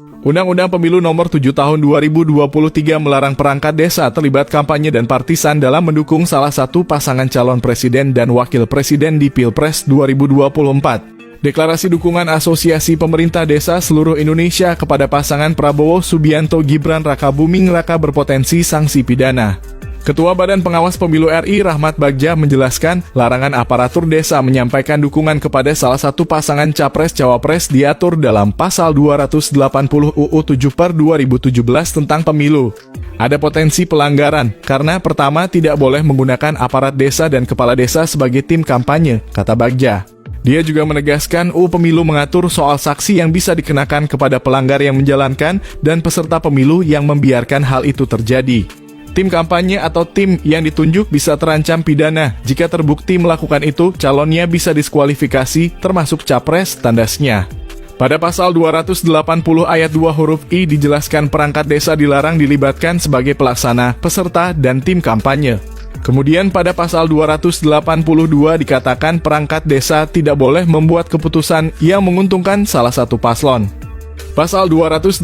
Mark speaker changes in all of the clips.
Speaker 1: Undang-Undang Pemilu Nomor 7 Tahun 2023 melarang perangkat desa terlibat kampanye dan partisan dalam mendukung salah satu pasangan calon presiden dan wakil presiden di Pilpres 2024. Deklarasi dukungan Asosiasi Pemerintah Desa Seluruh Indonesia kepada pasangan Prabowo Subianto Gibran Rakabuming Raka berpotensi sanksi pidana. Ketua Badan Pengawas Pemilu RI Rahmat Bagja menjelaskan, larangan aparatur desa menyampaikan dukungan kepada salah satu pasangan Capres-Cawapres diatur dalam Pasal 280 UU 7/2017 tentang pemilu. Ada potensi pelanggaran, karena pertama tidak boleh menggunakan aparat desa dan kepala desa sebagai tim kampanye, kata Bagja. Dia juga menegaskan UU Pemilu mengatur soal saksi yang bisa dikenakan kepada pelanggar yang menjalankan dan peserta pemilu yang membiarkan hal itu terjadi. Tim kampanye atau tim yang ditunjuk bisa terancam pidana. Jika terbukti melakukan itu, calonnya bisa diskualifikasi, termasuk capres, tandasnya. Pada pasal 280 ayat 2 huruf I dijelaskan perangkat desa dilarang dilibatkan sebagai pelaksana, peserta, dan tim kampanye. Kemudian pada pasal 282 dikatakan perangkat desa tidak boleh membuat keputusan yang menguntungkan salah satu paslon. Pasal 282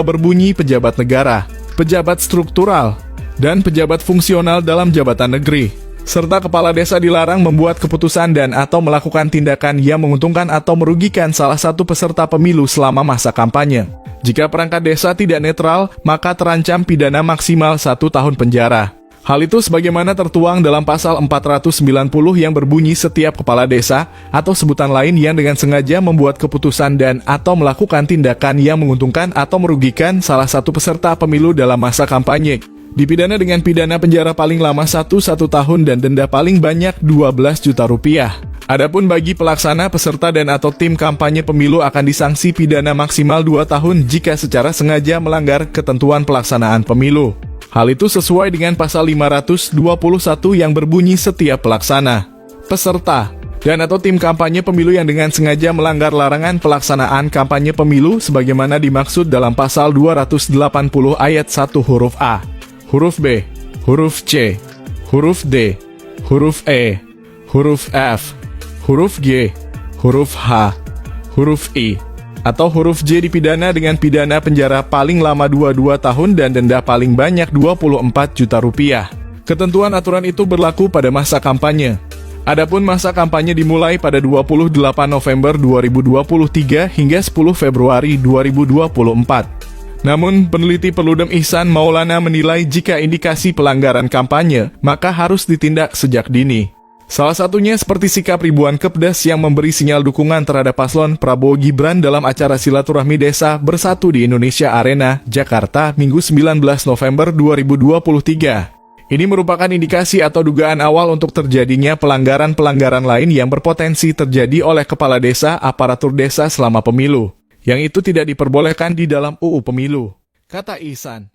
Speaker 1: berbunyi pejabat negara, pejabat struktural, dan pejabat fungsional dalam jabatan negeri, serta kepala desa dilarang membuat keputusan dan atau melakukan tindakan yang menguntungkan atau merugikan salah satu peserta pemilu selama masa kampanye. Jika perangkat desa tidak netral, maka terancam pidana maksimal 1 tahun penjara. Hal itu sebagaimana tertuang dalam pasal 490 yang berbunyi setiap kepala desa atau sebutan lain yang dengan sengaja membuat keputusan dan atau melakukan tindakan yang menguntungkan atau merugikan salah satu peserta pemilu dalam masa kampanye dipidana dengan pidana penjara paling lama 1 tahun dan denda paling banyak 12 juta rupiah. Adapun bagi pelaksana, peserta dan atau tim kampanye pemilu akan disangsi pidana maksimal 2 tahun jika secara sengaja melanggar ketentuan pelaksanaan pemilu. Hal itu sesuai dengan pasal 521 yang berbunyi setiap pelaksana, peserta, dan atau tim kampanye pemilu yang dengan sengaja melanggar larangan pelaksanaan kampanye pemilu sebagaimana dimaksud dalam pasal 280 ayat 1 huruf A, huruf B, huruf C, huruf D, huruf E, huruf F, huruf G, huruf H, huruf I, atau huruf J dipidana dengan pidana penjara paling lama 22 tahun dan denda paling banyak 24 juta rupiah. Ketentuan aturan itu berlaku pada masa kampanye. Adapun masa kampanye dimulai pada 28 November 2023 hingga 10 Februari 2024. Namun, peneliti Perludem Ihsan Maulana menilai jika indikasi pelanggaran kampanye, maka harus ditindak sejak dini. Salah satunya seperti sikap ribuan Kepdes yang memberi sinyal dukungan terhadap paslon Prabowo Gibran dalam acara silaturahmi desa bersatu di Indonesia Arena, Jakarta, Minggu 19 November 2023. Ini merupakan indikasi atau dugaan awal untuk terjadinya pelanggaran-pelanggaran lain yang berpotensi terjadi oleh kepala desa, aparatur desa selama pemilu, yang itu tidak diperbolehkan di dalam UU Pemilu, kata Ihsan.